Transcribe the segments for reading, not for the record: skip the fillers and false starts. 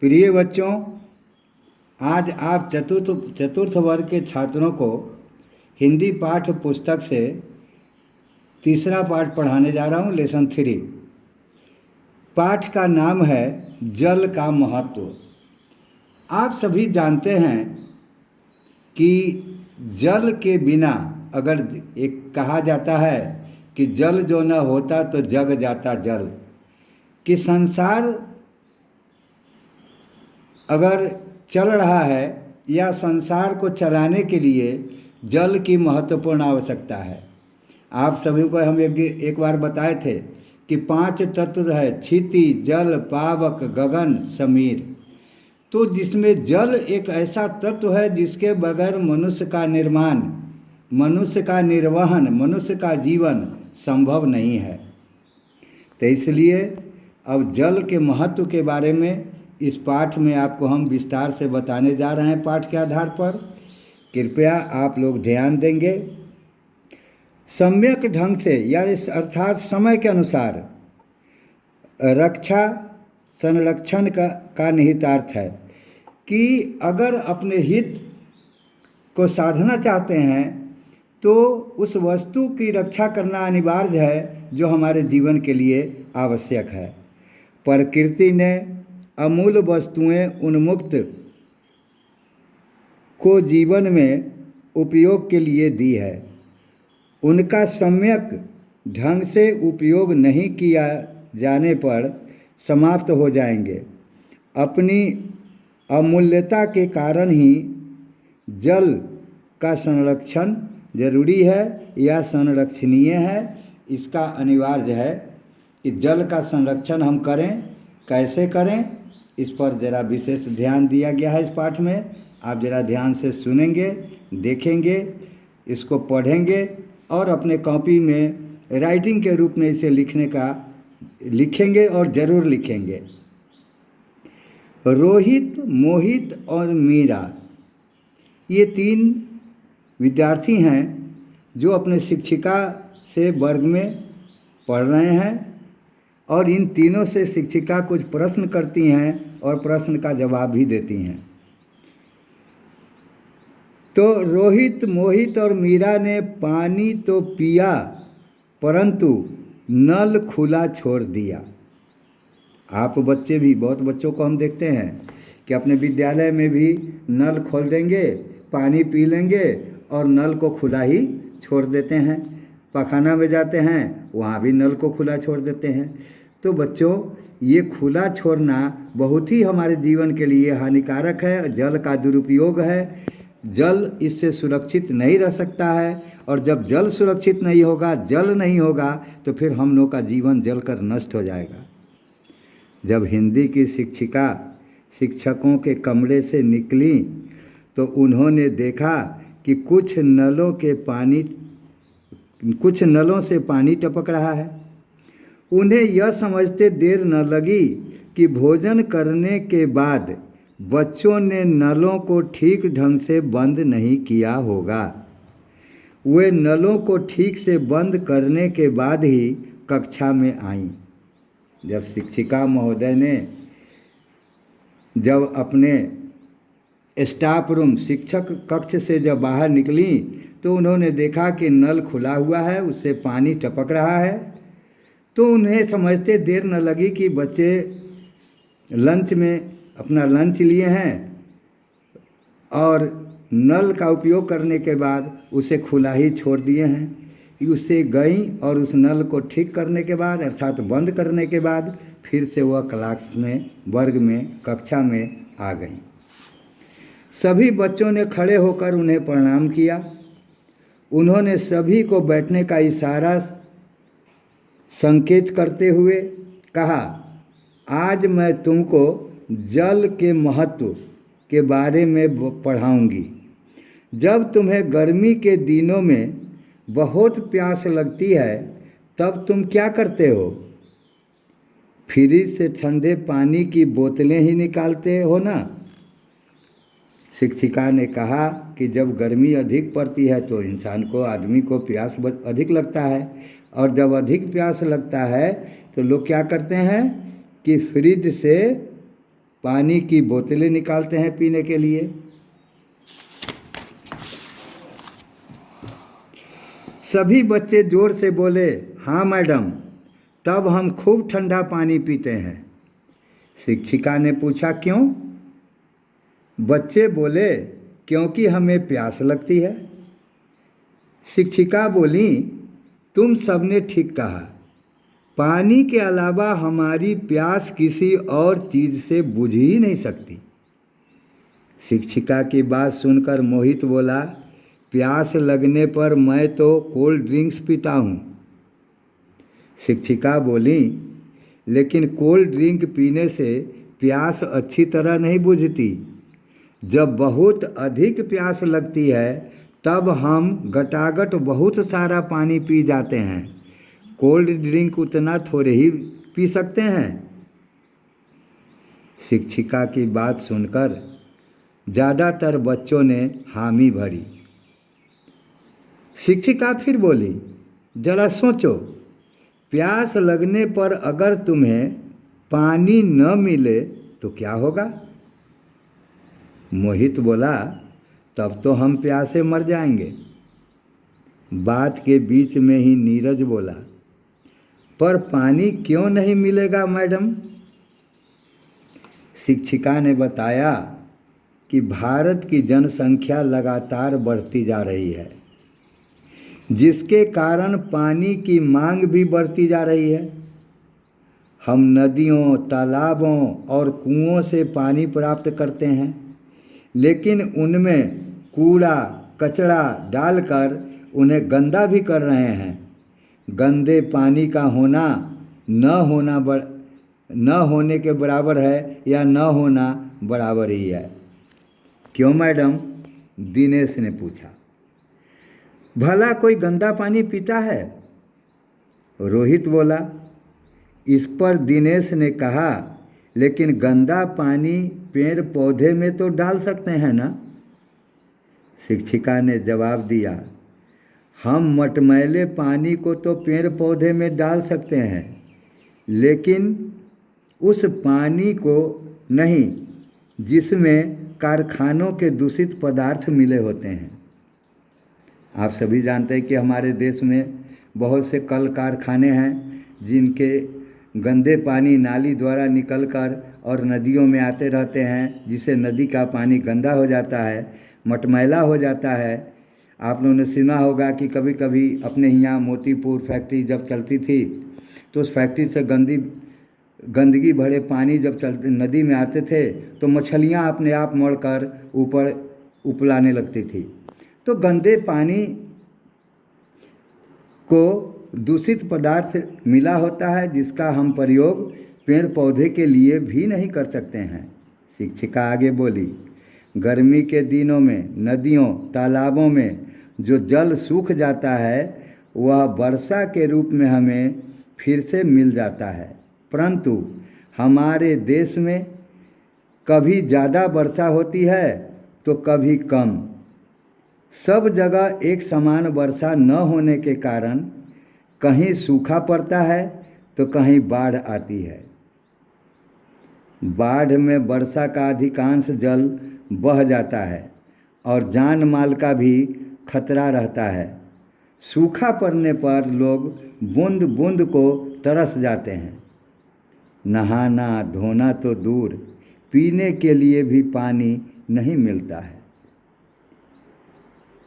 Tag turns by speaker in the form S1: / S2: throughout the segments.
S1: प्रिय बच्चों, आज आप चतुर्थ वर्ग के छात्रों को हिंदी पाठ्य पुस्तक से तीसरा पाठ पढ़ाने जा रहा हूँ। लेसन 3 पाठ का नाम है जल का महत्व। आप सभी जानते हैं कि जल के बिना, अगर एक कहा जाता है कि जल जो न होता तो जग जाता जल, कि संसार अगर चल रहा है या संसार को चलाने के लिए जल की महत्वपूर्ण आवश्यकता है। आप सभी को हम एक बार बताए थे कि 5 तत्व है: क्षिति, जल, पावक, गगन, समीर। तो जिसमें जल एक ऐसा तत्व है जिसके बगैर मनुष्य का निर्माण, मनुष्य का निर्वहन, मनुष्य का जीवन संभव नहीं है। तो इसलिए अब जल के महत्व के बारे में इस पाठ में आपको हम विस्तार से बताने जा रहे हैं। पाठ के आधार पर कृपया आप लोग ध्यान देंगे। सम्यक ढंग से, या अर्थात समय के अनुसार रक्षा संरक्षण का निहितार्थ है कि अगर अपने हित को साधना चाहते हैं तो उस वस्तु की रक्षा करना अनिवार्य है जो हमारे जीवन के लिए आवश्यक है। प्रकृति ने अमूल्य वस्तुएं उन्मुक्त को जीवन में उपयोग के लिए दी है। उनका सम्यक ढंग से उपयोग नहीं किया जाने पर समाप्त हो जाएंगे। अपनी अमूल्यता के कारण ही जल का संरक्षण जरूरी है या संरक्षणीय है। इसका अनिवार्य है कि जल का संरक्षण हम करें। कैसे करें, इस पर ज़रा विशेष ध्यान दिया गया है इस पाठ में। आप ज़रा ध्यान से सुनेंगे, देखेंगे, इसको पढ़ेंगे और अपने कॉपी में राइटिंग के रूप में इसे लिखेंगे और ज़रूर लिखेंगे। रोहित, मोहित और मीरा, ये 3 विद्यार्थी हैं जो अपने शिक्षिका से वर्ग में पढ़ रहे हैं और इन तीनों से शिक्षिका कुछ प्रश्न करती हैं और प्रश्न का जवाब भी देती हैं। तो रोहित, मोहित और मीरा ने पानी तो पिया परंतु नल खुला छोड़ दिया। आप बच्चे भी, बहुत बच्चों को हम देखते हैं कि अपने विद्यालय में भी नल खोल देंगे, पानी पी लेंगे और नल को खुला ही छोड़ देते हैं। पखाना में जाते हैं, वहाँ भी नल को खुला छोड़ देते हैं। तो बच्चों, ये खुला छोड़ना बहुत ही हमारे जीवन के लिए हानिकारक है। जल का दुरुपयोग है। जल इससे सुरक्षित नहीं रह सकता है और जब जल सुरक्षित नहीं होगा, जल नहीं होगा, तो फिर हम लोग का जीवन जलकर नष्ट हो जाएगा। जब हिंदी की शिक्षिका शिक्षकों के कमरे से निकली तो उन्होंने देखा कि कुछ नलों से पानी टपक रहा है। उन्हें यह समझते देर न लगी कि भोजन करने के बाद बच्चों ने नलों को ठीक ढंग से बंद नहीं किया होगा। वे नलों को ठीक से बंद करने के बाद ही कक्षा में आईं। जब शिक्षिका महोदय ने जब अपने स्टाफ रूम, शिक्षक कक्ष से जब बाहर निकली तो उन्होंने देखा कि नल खुला हुआ है, उससे पानी टपक रहा है। तो उन्हें समझते देर न लगी कि बच्चे लंच में अपना लंच लिए हैं और नल का उपयोग करने के बाद उसे खुला ही छोड़ दिए हैं। उससे गई और उस नल को ठीक करने के बाद, अर्थात बंद करने के बाद, फिर से वह क्लास में, वर्ग में, कक्षा में आ गई। सभी बच्चों ने खड़े होकर उन्हें प्रणाम किया। उन्होंने सभी को बैठने का इशारा संकेत करते हुए कहा, आज मैं तुमको जल के महत्व के बारे में पढ़ाऊंगी। जब तुम्हें गर्मी के दिनों में बहुत प्यास लगती है तब तुम क्या करते हो? फ्रिज से ठंडे पानी की बोतलें ही निकालते हो ना? शिक्षिका ने कहा कि जब गर्मी अधिक पड़ती है तो आदमी को प्यास अधिक लगता है और जब अधिक प्यास लगता है तो लोग क्या करते हैं कि फ्रिज से पानी की बोतलें निकालते हैं पीने के लिए। सभी बच्चे जोर से बोले, हाँ मैडम। तब हम खूब ठंडा पानी पीते हैं। शिक्षिका ने पूछा, क्यों? बच्चे बोले, क्योंकि हमें प्यास लगती है। शिक्षिका बोली, तुम सबने ठीक कहा। पानी के अलावा हमारी प्यास किसी और चीज़ से बुझ ही नहीं सकती। शिक्षिका की बात सुनकर मोहित बोला, प्यास लगने पर मैं तो कोल्ड ड्रिंक्स पीता हूँ। शिक्षिका बोली, लेकिन कोल्ड ड्रिंक पीने से प्यास अच्छी तरह नहीं बुझती। जब बहुत अधिक प्यास लगती है तब हम गटागट बहुत सारा पानी पी जाते हैं। कोल्ड ड्रिंक उतना थोड़े ही पी सकते हैं। शिक्षिका की बात सुनकर ज़्यादातर बच्चों ने हामी भरी। शिक्षिका फिर बोली, जरा सोचो, प्यास लगने पर अगर तुम्हें पानी न मिले तो क्या होगा? मोहित बोला, तब तो हम प्यासे मर जाएंगे। बात के बीच में ही नीरज बोला, पर पानी क्यों नहीं मिलेगा मैडम? शिक्षिका ने बताया कि भारत की जनसंख्या लगातार बढ़ती जा रही है, जिसके कारण पानी की मांग भी बढ़ती जा रही है। हम नदियों, तालाबों और कुओं से पानी प्राप्त करते हैं, लेकिन उनमें कूड़ा कचरा डालकर उन्हें गंदा भी कर रहे हैं। गंदे पानी का होना न होने के बराबर है या न होना बराबर ही है। क्यों मैडम? दिनेश ने पूछा। भला कोई गंदा पानी पीता है? रोहित बोला। इस पर दिनेश ने कहा, लेकिन गंदा पानी पेड़ पौधे में तो डाल सकते हैं ना? शिक्षिका ने जवाब दिया, हम मटमैले पानी को तो पेड़ पौधे में डाल सकते हैं, लेकिन उस पानी को नहीं जिसमें कारखानों के दूषित पदार्थ मिले होते हैं। आप सभी जानते हैं कि हमारे देश में बहुत से कल कारखाने हैं जिनके गंदे पानी नाली द्वारा निकलकर और नदियों में आते रहते हैं, जिससे नदी का पानी गंदा हो जाता है, मटमैला हो जाता है। आप लोगों ने सुना होगा कि कभी कभी अपने यहाँ मोतीपुर फैक्ट्री जब चलती थी तो उस फैक्ट्री से गंदगी भरे पानी जब नदी में आते थे तो मछलियाँ अपने आप मरकर ऊपर उपलाने लगती थी। तो गंदे पानी को दूषित पदार्थ मिला होता है, जिसका हम प्रयोग पेड़ पौधे के लिए भी नहीं कर सकते हैं। शिक्षिका आगे बोली, गर्मी के दिनों में नदियों तालाबों में जो जल सूख जाता है वह वर्षा के रूप में हमें फिर से मिल जाता है, परंतु हमारे देश में कभी ज़्यादा वर्षा होती है तो कभी कम। सब जगह एक समान वर्षा न होने के कारण कहीं सूखा पड़ता है तो कहीं बाढ़ आती है। बाढ़ में वर्षा का अधिकांश जल बह जाता है और जान माल का भी खतरा रहता है। सूखा पड़ने पर लोग बूंद बूंद को तरस जाते हैं। नहाना धोना तो दूर, पीने के लिए भी पानी नहीं मिलता है।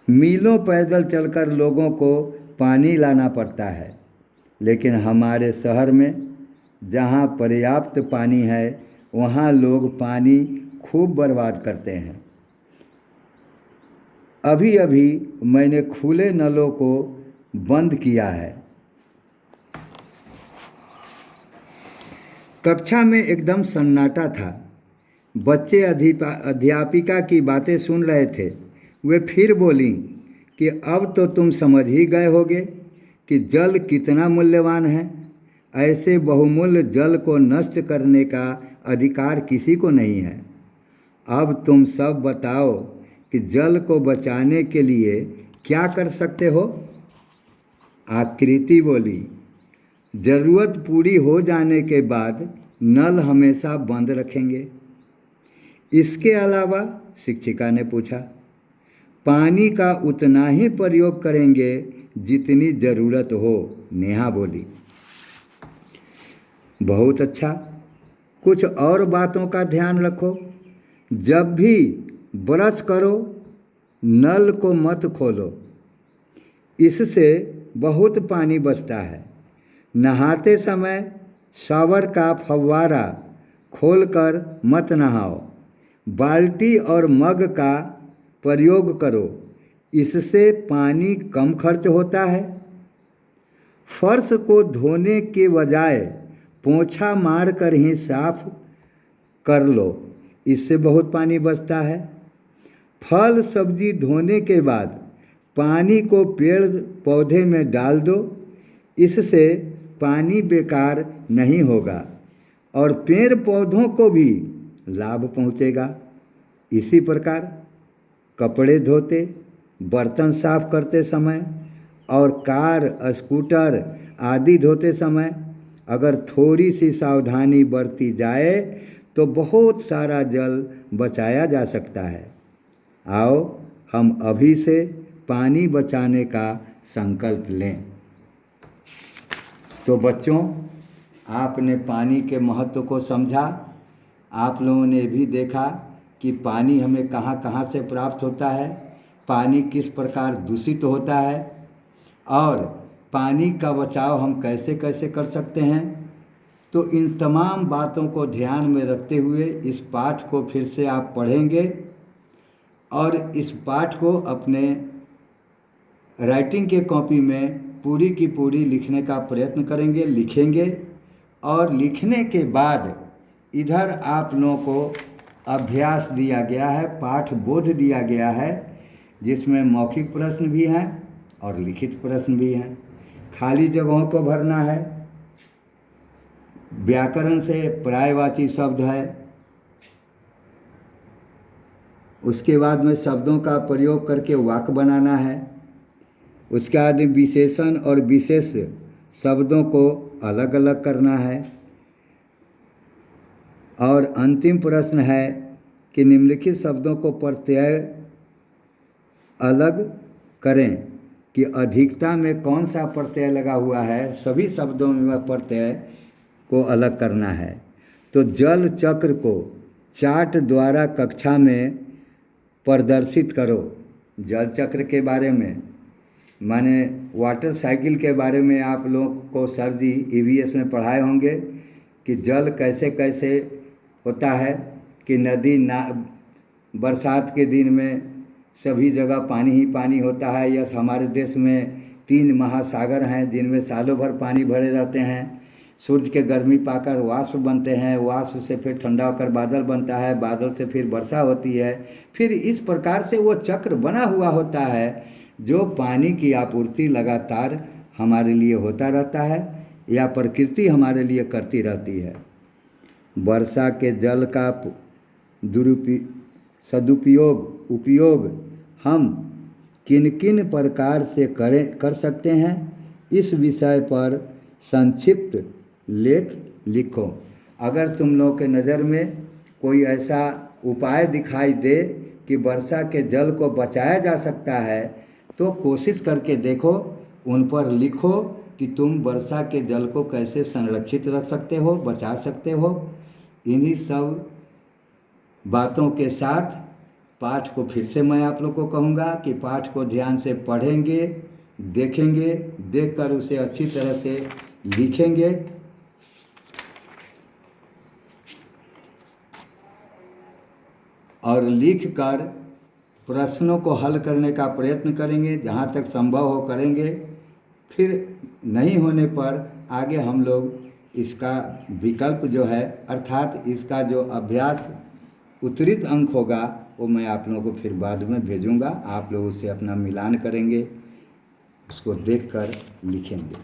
S1: मीलों पैदल चलकर लोगों को पानी लाना पड़ता है, लेकिन हमारे शहर में जहाँ पर्याप्त पानी है वहाँ लोग पानी खूब बर्बाद करते हैं। अभी अभी मैंने खुले नलों को बंद किया है। कक्षा में एकदम सन्नाटा था। बच्चे अध्यापिका की बातें सुन रहे थे। वे फिर बोली कि अब तो तुम समझ ही गए होगे कि जल कितना मूल्यवान है। ऐसे बहुमूल्य जल को नष्ट करने का अधिकार किसी को नहीं है। अब तुम सब बताओ कि जल को बचाने के लिए क्या कर सकते हो? आकृति बोली, ज़रूरत पूरी हो जाने के बाद नल हमेशा बंद रखेंगे। इसके अलावा शिक्षिका ने पूछा। पानी का उतना ही प्रयोग करेंगे जितनी ज़रूरत हो, नेहा बोली। बहुत अच्छा, कुछ और बातों का ध्यान रखो। जब भी ब्रश करो नल को मत खोलो, इससे बहुत पानी बचता है। नहाते समय शावर का फव्वारा खोलकर मत नहाओ। बाल्टी और मग का प्रयोग करो, इससे पानी कम खर्च होता है। फर्श को धोने के बजाय पोंछा मार कर ही साफ कर लो, इससे बहुत पानी बचता है। फल सब्जी धोने के बाद पानी को पेड़ पौधे में डाल दो, इससे पानी बेकार नहीं होगा और पेड़ पौधों को भी लाभ पहुँचेगा। इसी प्रकार कपड़े धोते, बर्तन साफ करते समय और कार, स्कूटर आदि धोते समय अगर थोड़ी सी सावधानी बरती जाए तो बहुत सारा जल बचाया जा सकता है। आओ हम अभी से पानी बचाने का संकल्प लें। तो बच्चों, आपने पानी के महत्व को समझा। आप लोगों ने भी देखा कि पानी हमें कहाँ कहाँ से प्राप्त होता है, पानी किस प्रकार दूषित होता है और पानी का बचाव हम कैसे कैसे कर सकते हैं। तो इन तमाम बातों को ध्यान में रखते हुए इस पाठ को फिर से आप पढ़ेंगे और इस पाठ को अपने राइटिंग के कॉपी में पूरी की पूरी लिखने का प्रयत्न करेंगे, लिखेंगे। और लिखने के बाद इधर आप लोगों को अभ्यास दिया गया है, पाठ बोध दिया गया है, जिसमें मौखिक प्रश्न भी हैं और लिखित प्रश्न भी हैं। खाली जगहों को भरना है। व्याकरण से पर्यायवाची शब्द है, उसके बाद में शब्दों का प्रयोग करके वाक्य बनाना है। उसके बाद विशेषण और विशेष शब्दों को अलग अलग करना है। और अंतिम प्रश्न है कि निम्नलिखित शब्दों को प्रत्यय अलग करें कि अधिकता में कौन सा प्रत्यय लगा हुआ है। सभी शब्दों में प्रत्यय को अलग करना है। तो जल चक्र को चार्ट द्वारा कक्षा में प्रदर्शित करो। जल चक्र के बारे में माने वाटर साइकिल के बारे में आप लोग को सर जी ईवीएस में पढ़ाए होंगे कि जल कैसे कैसे होता है कि नदी ना बरसात के दिन में सभी जगह पानी ही पानी होता है। यस, हमारे देश में 3 महासागर हैं जिनमें सालों भर पानी भरे रहते हैं। सूर्य के गर्मी पाकर वाष्प बनते हैं, वाष्प से फिर ठंडा होकर बादल बनता है, बादल से फिर वर्षा होती है। फिर इस प्रकार से वो चक्र बना हुआ होता है जो पानी की आपूर्ति लगातार हमारे लिए होता रहता है या प्रकृति हमारे लिए करती रहती है। वर्षा के जल का उपयोग हम किन किन प्रकार से कर सकते हैं, इस विषय पर संक्षिप्त लेख लिखो। अगर तुम लोग के नज़र में कोई ऐसा उपाय दिखाई दे कि वर्षा के जल को बचाया जा सकता है तो कोशिश करके देखो, उन पर लिखो कि तुम वर्षा के जल को कैसे संरक्षित रख सकते हो, बचा सकते हो। इन्हीं सब बातों के साथ पाठ को फिर से मैं आप लोग को कहूँगा कि पाठ को ध्यान से पढ़ेंगे, देखेंगे, देखकर उसे अच्छी तरह से लिखेंगे और लिखकर प्रश्नों को हल करने का प्रयत्न करेंगे, जहाँ तक संभव हो करेंगे। फिर नहीं होने पर आगे हम लोग इसका विकल्प जो है अर्थात इसका जो अभ्यास उत्तरित अंक होगा वो मैं आप लोगों को फिर बाद में भेजूंगा। आप लोग उससे अपना मिलान करेंगे, उसको देखकर लिखेंगे।